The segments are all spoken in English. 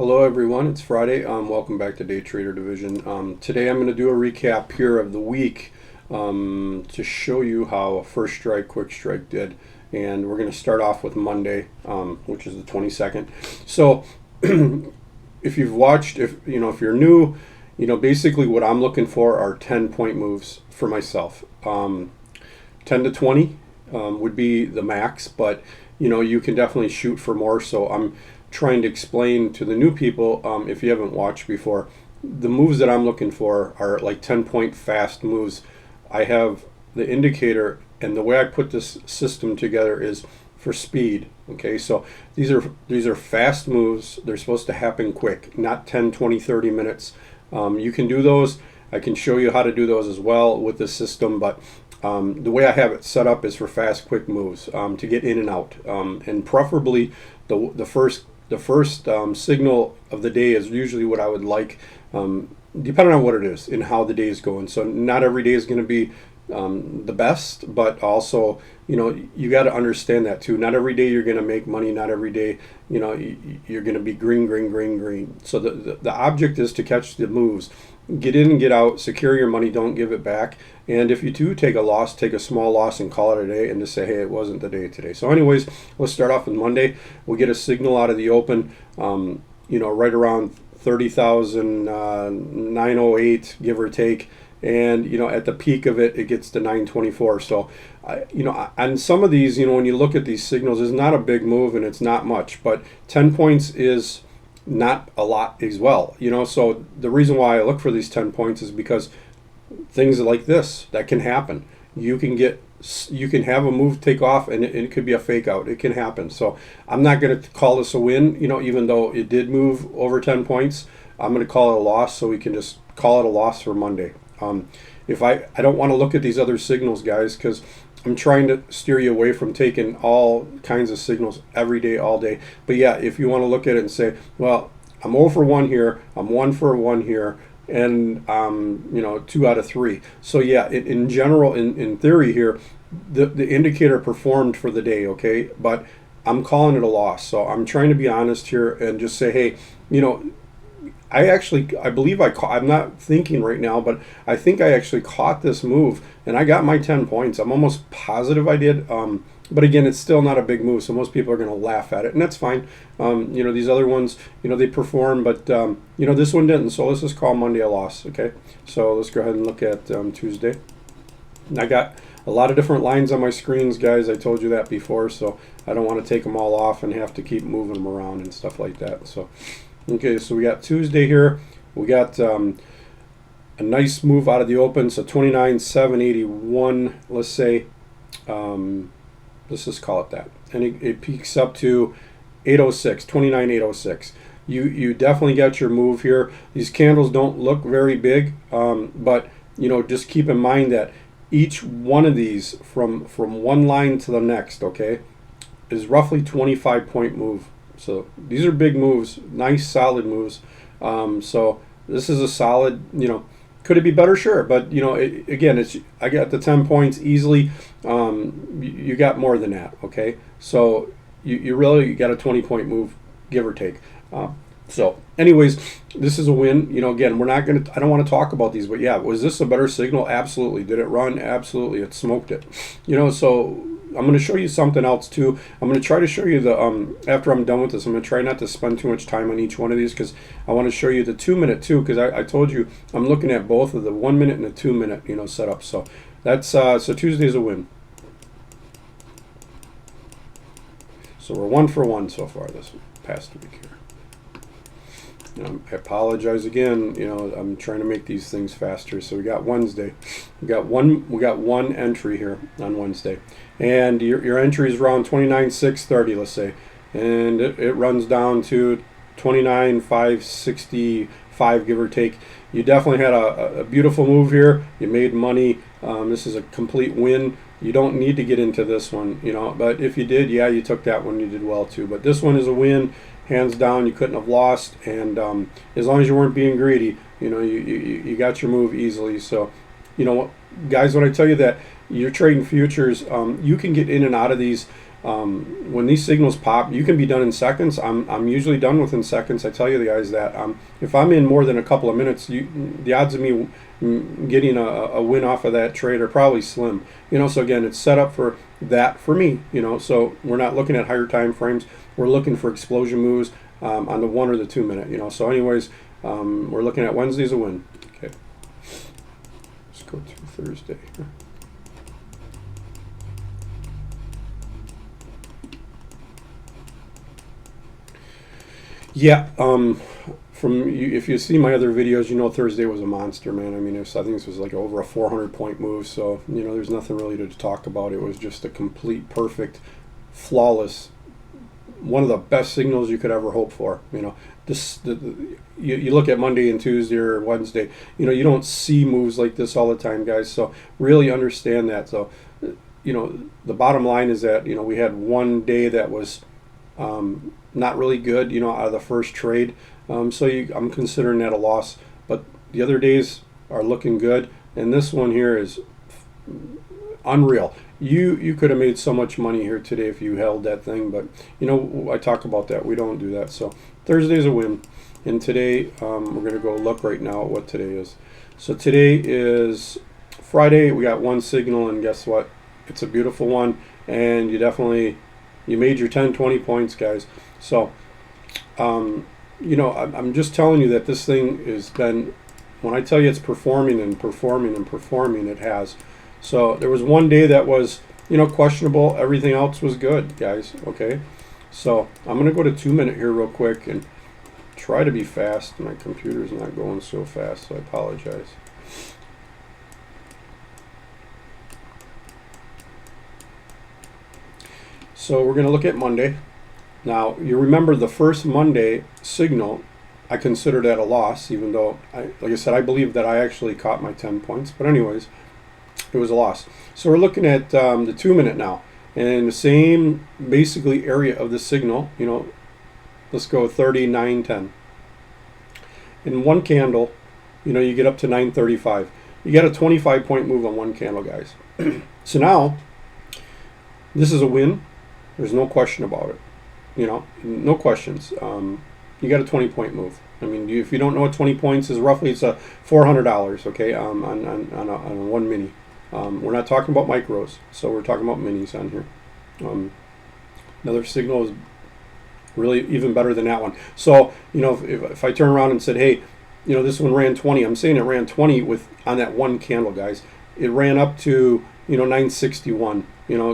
Hello everyone, it's Friday. Welcome back to Day Trader Division. Today I'm going to do a recap here of the week to show you how First Strike, Quick Strike did. And we're going to start off with Monday, which is the 22nd. So if you've watched, if you're new, basically what I'm looking for are 10-point moves for myself. 10 to 20 would be the max, but you can definitely shoot for more. So I'm trying to explain to the new people, if you haven't watched before, the moves that I'm looking for are like 10-point fast moves. I have the indicator, and the way I put this system together is for speed. Okay, so these are fast moves. They're supposed to happen quick, not 10, 20, 30 minutes. You can do those. I can show you how to do those as well with the system, but the way I have it set up is for fast, quick moves to get in and out, and preferably the first signal of the day is usually what I would like, depending on what it is and how the day is going. So not every day is going to be the best, but also you got to understand that too. Not every day you're going to make money. Not every day you're going to be green. So the object is to catch the moves, get in and get out, secure your money, don't give it back. And if you do take a loss, take a small loss and call it a day and just say, hey, it wasn't the day today. So anyways, let's start off with Monday. We'll get a signal out of the open, right around 30,908, give or take. And at the peak of it, it gets to 924. So on some of these, when you look at these signals, it's not a big move and it's not much, but 10 points is not a lot as well. So the reason why I look for these 10 points is because things like this that can happen. You can have a move take off and it could be a fake out. It can happen. So I'm not going to call this a win, even though it did move over 10 points. I'm going to call it a loss, so we can just call it a loss for Monday. If I don't want to look at these other signals, guys, because I'm trying to steer you away from taking all kinds of signals every day, all day. But yeah, if you want to look at it and say, well, I'm 0 for 1 here, I'm 1 for 1 here, and 2 out of 3. So yeah, in general, in theory here, the indicator performed for the day, okay? But I'm calling it a loss. So I'm trying to be honest here and just say, hey, I believe I'm not thinking right now, but I think I actually caught this move and I got my 10 points. I'm almost positive I did. But again, it's still not a big move, so most people are going to laugh at it, and that's fine. These other ones, they perform, but this one didn't. So let's just call Monday a loss, okay? So let's go ahead and look at Tuesday. I got a lot of different lines on my screens, guys. I told you that before, so I don't want to take them all off and have to keep moving them around and stuff like that. So, okay, so we got Tuesday here. We got a nice move out of the open, so 29,781, let's say. Let's just call it that. And it peaks up to 806, 29,806. You definitely got your move here. These candles don't look very big, but just keep in mind that each one of these from one line to the next, okay, is roughly 25-point move. So these are big moves, nice solid moves. So this is a solid, could it be better? Sure, but again, I got the 10 points easily. You got more than that, okay? So you really got a 20-point move, give or take. So anyways, this is a win. Again, I don't want to talk about these, but yeah, was this a better signal? Absolutely. Did it run? Absolutely. It smoked it. So I'm going to show you something else too. I'm going to try to show you after I'm done with this, I'm going to try not to spend too much time on each one of these, because I want to show you the 2-minute too, because I told you I'm looking at both of the 1 minute and the 2 minute, setup. So that's so Tuesday's a win. So we're 1 for 1 so far this past week here. I apologize again. I'm trying to make these things faster. So we got Wednesday. We got one entry here on Wednesday, and your entry is around 29,630, let's say, and it runs down to 29,565, give or take. You definitely had a beautiful move here. You made money. This is a complete win. You don't need to get into this one, but if you did, yeah, you took that one. You did well too. But this one is a win. Hands down, you couldn't have lost, and as long as you weren't being greedy, you got your move easily. So, guys, when I tell you that you're trading futures, you can get in and out of these When these signals pop, you can be done in seconds. I'm usually done within seconds. I tell you the guys that if I'm in more than a couple of minutes, the odds of me getting a win off of that trade are probably slim. So again, it's set up for that for me. So we're not looking at higher time frames. We're looking for explosion moves on the 1 or the 2 minute. So anyways, we're looking at Wednesday as a win. Okay, let's go to Thursday. Yeah, from you, if you see my other videos, Thursday was a monster, man. I mean, I think this was like over a 400-point move, so there's nothing really to talk about. It was just a complete, perfect, flawless, one of the best signals you could ever hope for. You look at Monday and Tuesday or Wednesday, you don't see moves like this all the time, guys. So really understand that. So, the bottom line is that we had one day that was not really good, out of the first trade. I'm considering that a loss. But the other days are looking good, and this one here is unreal. You could have made so much money here today if you held that thing, but I talk about that. We don't do that. So Thursday's a win, and today we're going to go look right now at what today is. So today is Friday. We got one signal, and guess what? It's a beautiful one, and you made your 10, 20 points, guys. So, I'm just telling you that this thing has been, when I tell you it's performing and performing and performing, it has. So there was one day that was, questionable. Everything else was good, guys. Okay. So I'm going to go to 2 minute here real quick and try to be fast. My computer's not going so fast, so I apologize. So we're going to look at Monday. Now, you remember the first Monday signal, I considered that a loss, even though, like I said, I believe that I actually caught my 10 points. But anyways, it was a loss. So we're looking at the 2 minute now. And the same, basically, area of the signal, let's go 39.10. In one candle, you get up to 9.35. You get a 25-point move on one candle, guys. So now, this is a win. There's no question about it. No questions. You got a 20-point move. I mean, if you don't know what 20 points is, roughly it's a $400, okay, on a one mini. We're not talking about micros, so we're talking about minis on here. Another signal is really even better than that one. So, if I turn around and said, hey, this one ran 20, I'm saying it ran 20 on that one candle, guys. It ran up to, 961,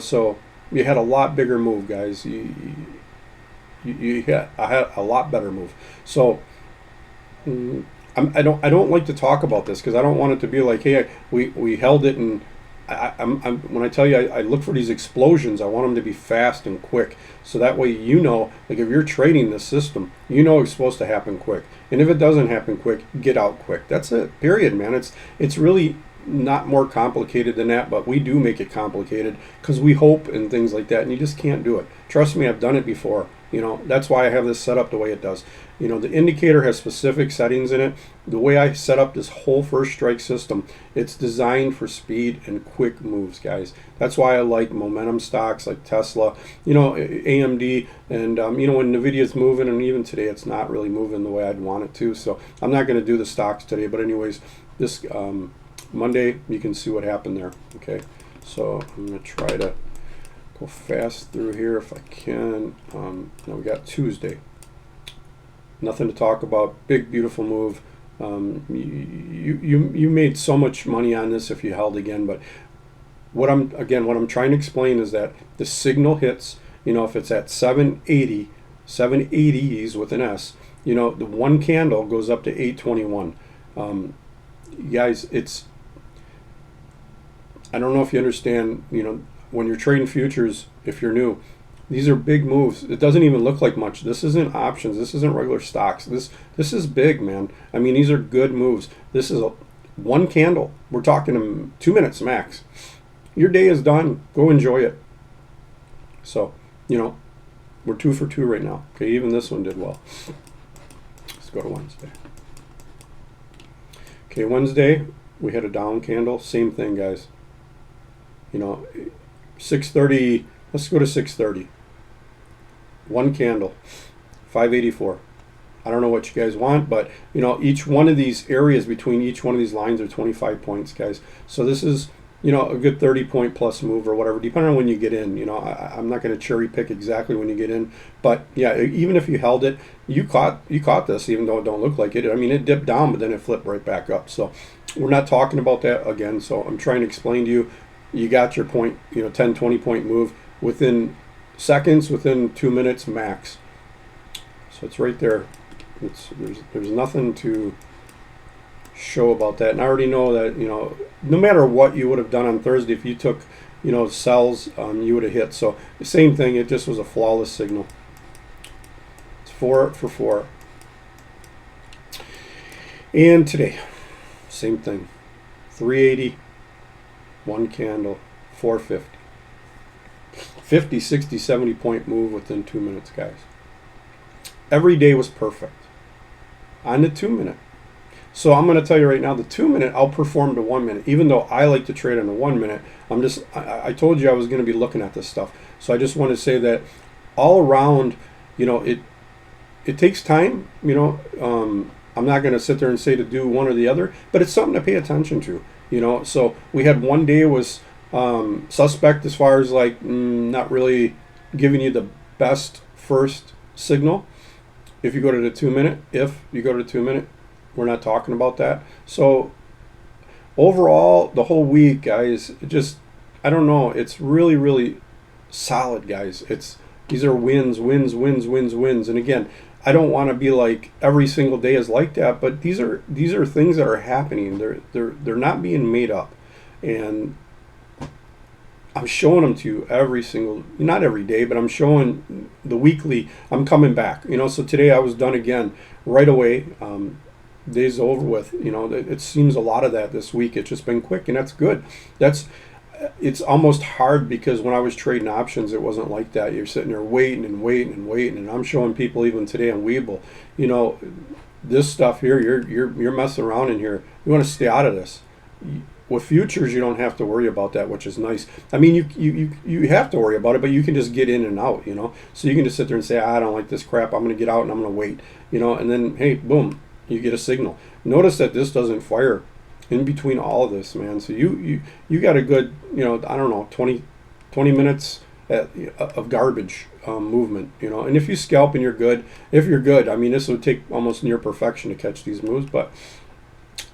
so you had a lot bigger move, guys. You had a lot better move. So I don't like to talk about this because I don't want it to be like, hey, we held it, and when I tell you I look for these explosions, I want them to be fast and quick. So that way, like if you're trading this system, it's supposed to happen quick. And if it doesn't happen quick, get out quick. That's it. Period, man. It's really not more complicated than that, but we do make it complicated because we hope and things like that, and you just can't do it. Trust me, I've done it before. That's why I have this set up the way it does. The indicator has specific settings in it. The way I set up this whole first strike system, it's designed for speed and quick moves, guys. That's why I like momentum stocks like Tesla, AMD, and when Nvidia's moving, and even today it's not really moving the way I'd want it to. So I'm not going to do the stocks today, but anyways, this Monday you can see what happened there. Okay, so I'm going to try to go fast through here if I can. Now we got Tuesday. Nothing to talk about. Big, beautiful move. You made so much money on this if you held again. But what I'm trying to explain is that the signal hits. If it's at 780, 780s with an S. The one candle goes up to 821. Guys, I don't know if you understand. When you're trading futures, if you're new, these are big moves. It doesn't even look like much. This isn't options. This isn't regular stocks. This is big, man. I mean, these are good moves. This is one candle. We're talking 2 minutes max. Your day is done. Go enjoy it. So, we're 2 for 2 right now. Okay, even this one did well. Let's go to Wednesday. Okay, Wednesday, we had a down candle. Same thing, guys. 6:30 Let's go to 6:30. One candle, 584. I don't know what you guys want, but you know, each one of these areas between each one of these lines are 25 points, guys. So this is, you know, a good 30-point plus move or whatever, depending on when you get in. You know, I'm not going to cherry pick exactly when you get in, but yeah, even if you held it, you caught this, even though it don't look like it. I mean, it dipped down, but then it flipped right back up. So we're not talking about that again. So I'm trying to explain to you, you got your point, you know, 10, 20-point move within seconds, within 2 minutes max. So it's right there. There's nothing to show about that, and I already know that, you know, no matter what you would have done on Thursday, if you took, you know, sells, you would have hit. So the same thing, it just was a flawless signal. It's 4 for 4. And today, same thing, 380, one candle, 450, 50, 60, 70-point move within 2 minutes, guys. Every day was perfect on the 2 minute. So I'm going to tell you right now, the 2 minute outperformed the 1 minute. Even though I like to trade on the 1 minute, I told you I was going to be looking at this stuff. So I just want to say that all around, you know, it takes time. You know, I'm not going to sit there and say to do one or the other, but it's something to pay attention to. You know, so we had one day was suspect as far as like not really giving you the best first signal. If you go to the 2 minute, we're not talking about that. So overall, the whole week, guys, I don't know. It's really, really solid, guys. These are wins. And again, I don't want to be like every single day is like that, but these are things that are happening. They're not being made up, and I'm showing them to you not every day, but I'm showing the weekly. I'm coming back, you know. So today I was done again right away. Day's over with. You know, it seems a lot of that this week. It's just been quick, and that's good. It's almost hard because when I was trading options, it wasn't like that. You're sitting there waiting, and I'm showing people even today on Webull, you know, this stuff here. You're messing around in here. You want to stay out of this. With futures, you don't have to worry about that, which is nice. I mean, you have to worry about it, but you can just get in and out, you know. So you can just sit there and say, I don't like this crap. I'm going to get out and I'm going to wait, you know. And then, hey, boom, you get a signal. Notice that this doesn't fire in between all of this, man. So you got a good, you know, I don't know, 20 minutes of garbage movement, you know. And if you scalp and you're good, I mean, this would take almost near perfection to catch these moves. But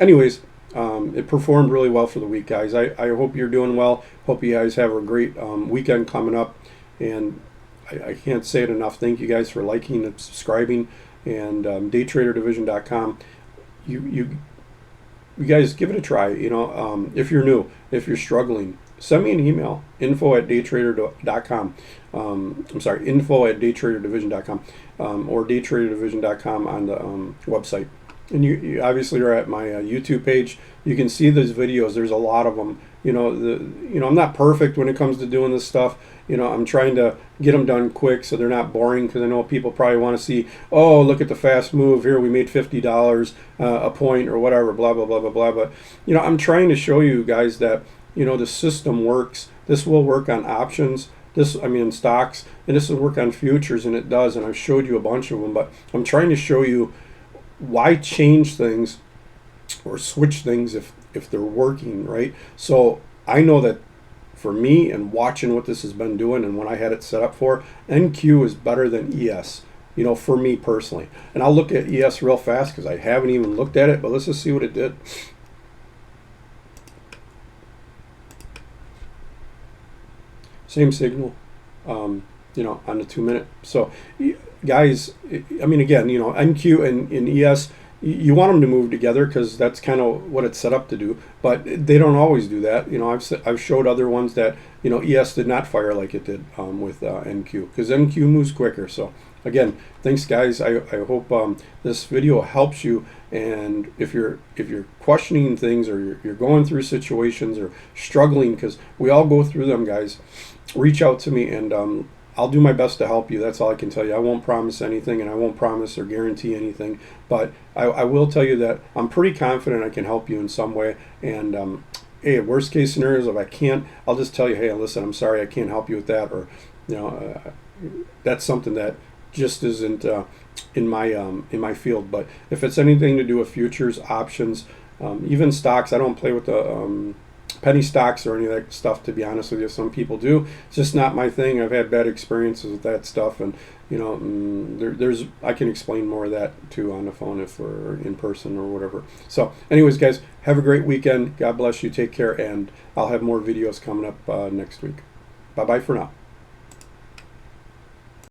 anyways, it performed really well for the week, guys. I hope you're doing well. Hope you guys have a great weekend coming up. And I can't say it enough. Thank you guys for liking and subscribing. And daytraderdivision.com. You guys give it a try. You know, if you're new, if you're struggling, send me an email, info@daytrader.com. I'm sorry, info@daytraderdivision.com, or daytraderdivision.com on the website. And you obviously are at my YouTube page. You can see those videos. There's a lot of them. You know, I'm not perfect when it comes to doing this stuff. You know, I'm trying to get them done quick so they're not boring, because I know people probably want to see, oh, look at the fast move here. We made $50 a point or whatever, blah, blah, blah, blah, blah. But, you know, I'm trying to show you guys that, you know, the system works. This will work on options. Stocks, and this will work on futures, and it does. And I've showed you a bunch of them, but I'm trying to show you why change things or switch things if they're working, right? So I know that for me, and watching what this has been doing and what I had it set up for, NQ is better than ES, you know, for me personally. And I'll look at ES real fast because I haven't even looked at it, but let's just see what it did. Same signal, you know, on the 2 minute. So guys, I mean, again, you know, NQ and ES, you want them to move together because that's kind of what it's set up to do, but they don't always do that. You know, I've showed other ones that, you know, ES did not fire like it did with NQ, because NQ moves quicker. So again, thanks guys. I hope this video helps you, and if you're questioning things, or you're going through situations or struggling, because we all go through them, guys, reach out to me, and I'll do my best to help you. That's all I can tell you. I won't promise anything, and I won't promise or guarantee anything, but I will tell you that I'm pretty confident I can help you in some way. And hey, worst case scenarios, if I can't, I'll just tell you, hey, listen, I'm sorry, I can't help you with that, or that's something that just isn't in my field. But if it's anything to do with futures, options, even stocks, I don't play with the penny stocks or any of that stuff, to be honest with you. Some people do. It's just not my thing. I've had bad experiences with that stuff, and there's I can explain more of that too on the phone if we're in person or whatever. So anyways, guys, have a great weekend. God bless you. Take care, and I'll have more videos coming up next week. Bye bye for now.